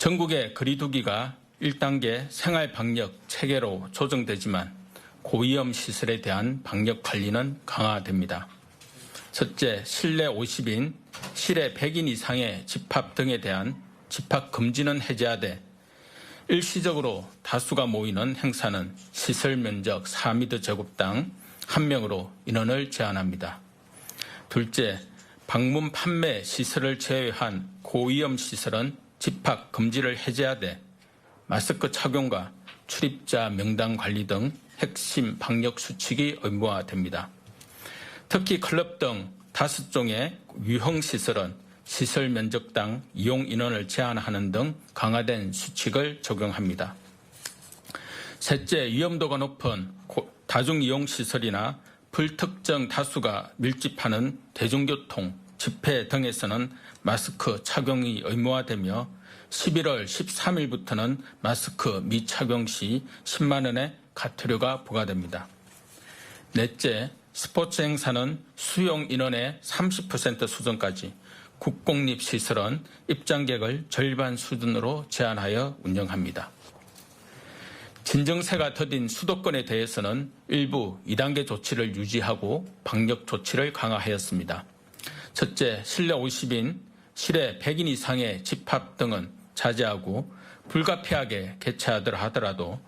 전국의 거리두기가 1단계 생활방역 체계로 조정되지만 고위험 시설에 대한 방역 관리는 강화됩니다. 첫째, 실내 50인, 실외 100인 이상의 집합 등에 대한 집합 금지는 해제하되 일시적으로 다수가 모이는 행사는 시설 면적 4m 제곱당 1명으로 인원을 제한합니다. 둘째, 방문 판매 시설을 제외한 고위험 시설은 집합 금지를 해제하되 마스크 착용과 출입자 명단 관리 등 핵심 방역 수칙이 의무화됩니다. 특히 클럽 등 5종의 유형 시설은 시설 면적당 이용 인원을 제한하는 등 강화된 수칙을 적용합니다. 셋째, 위험도가 높은 다중이용시설이나 불특정 다수가 밀집하는 대중교통, 집회 등에서는 마스크 착용이 의무화되며 11월 13일부터는 마스크 미착용 시 10만 원의 과태료가 부과됩니다. 넷째, 스포츠 행사는 수용 인원의 30% 수준까지, 국공립시설은 입장객을 절반 수준으로 제한하여 운영합니다. 진정세가 더딘 수도권에 대해서는 일부 2단계 조치를 유지하고 방역 조치를 강화하였습니다. 첫째, 실내 50인, 실외 100인 이상의 집합 등은 자제하고 불가피하게 개최하더라 하더라도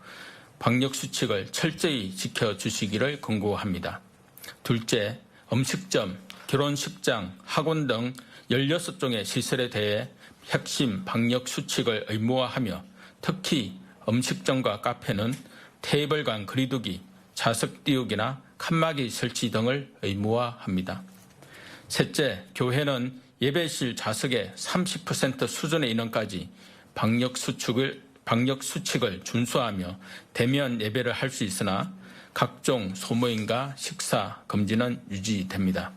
방역 수칙을 철저히 지켜주시기를 권고합니다. 둘째, 음식점, 결혼식장, 학원 등 16종의 시설에 대해 핵심 방역 수칙을 의무화하며 특히 음식점과 카페는 테이블 간 거리두기, 좌석 띄우기나 칸막이 설치 등을 의무화합니다. 셋째, 교회는 예배실 좌석의 30% 수준의 인원까지 방역 수칙을 준수하며 대면 예배를 할 수 있으나 각종 소모임과 식사 금지는 유지됩니다.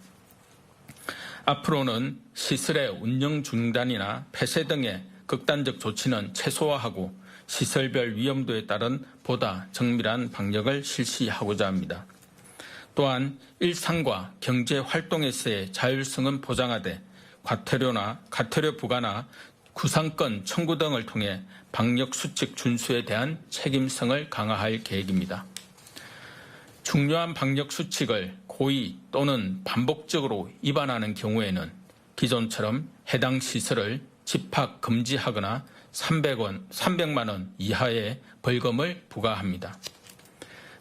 앞으로는 시설의 운영 중단이나 폐쇄 등의 극단적 조치는 최소화하고 시설별 위험도에 따른 보다 정밀한 방역을 실시하고자 합니다. 또한 일상과 경제 활동에서의 자율성은 보장하되 과태료 부과나 구상권 청구 등을 통해 방역 수칙 준수에 대한 책임성을 강화할 계획입니다. 중요한 방역 수칙을 고의 또는 반복적으로 위반하는 경우에는 기존처럼 해당 시설을 집합 금지하거나 300만 원 이하의 벌금을 부과합니다.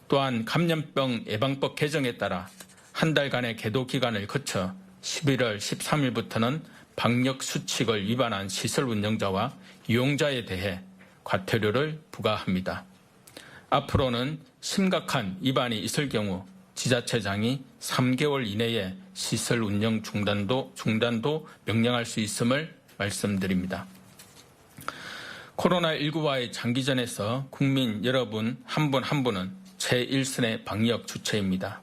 또한 감염병 예방법 개정에 따라 한 달간의 계도 기간을 거쳐 11월 13일부터는 방역 수칙을 위반한 시설 운영자와 이용자에 대해 과태료를 부과합니다. 앞으로는 심각한 위반이 있을 경우 지자체장이 3개월 이내에 시설 운영 중단도 명령할 수 있음을 말씀드립니다. 코로나19와의 장기전에서 국민 여러분 한 분 한 분은 제1선의 방역 주체입니다.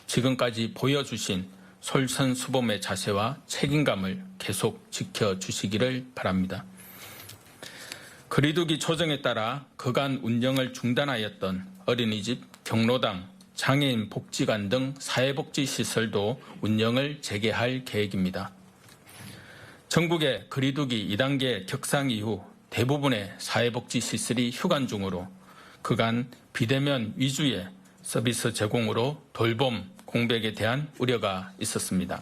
지금까지 보여주신 솔선수범의 자세와 책임감을 계속 지켜주시기를 바랍니다. 거리두기 조정에 따라 그간 운영을 중단하였던 어린이집, 경로당, 장애인 복지관 등 사회복지시설도 운영을 재개할 계획입니다. 전국의 거리두기 2단계 격상 이후 대부분의 사회복지시설이 휴관 중으로 그간 비대면 위주의 서비스 제공으로 돌봄 공백에 대한 우려가 있었습니다.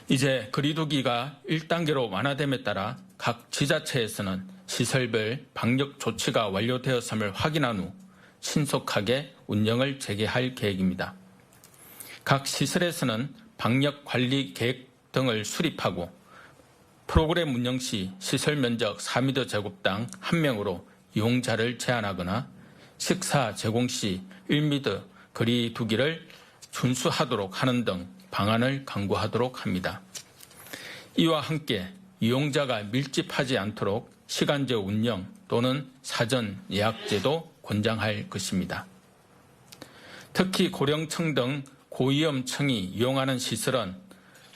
이제 거리두기가 1단계로 완화됨에 따라 각 지자체에서는 시설별 방역 조치가 완료되었음을 확인한 후 신속하게 운영을 재개할 계획입니다. 각 시설에서는 방역 관리 계획 등을 수립하고 프로그램 운영 시 시설 면적 4m 제곱당 1명으로 이용자를 제한하거나 식사 제공 시 1m 거리 두기를 준수하도록 하는 등 방안을 강구하도록 합니다. 이와 함께 이용자가 밀집하지 않도록 시간제 운영 또는 사전 예약제도 권장할 것입니다. 특히 고령층 등 고위험층이 이용하는 시설은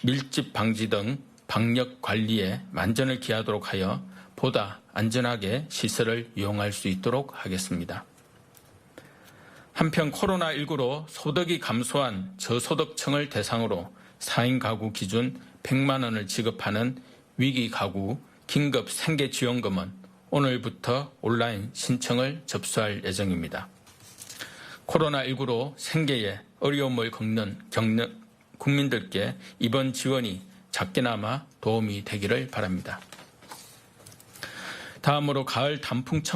밀집 방지 등 방역 관리에 만전을 기하도록 하여 보다 안전하게 시설을 이용할 수 있도록 하겠습니다. 한편 코로나19로 소득이 감소한 저소득층을 대상으로 4인 가구 기준 100만 원을 지급하는 위기 가구 긴급 생계지원금은 오늘부터 온라인 신청을 접수할 예정입니다. 코로나19로 생계에 어려움을 겪는 국민들께 이번 지원이 작게나마 도움이 되기를 바랍니다. 다음으로 가을 단풍청을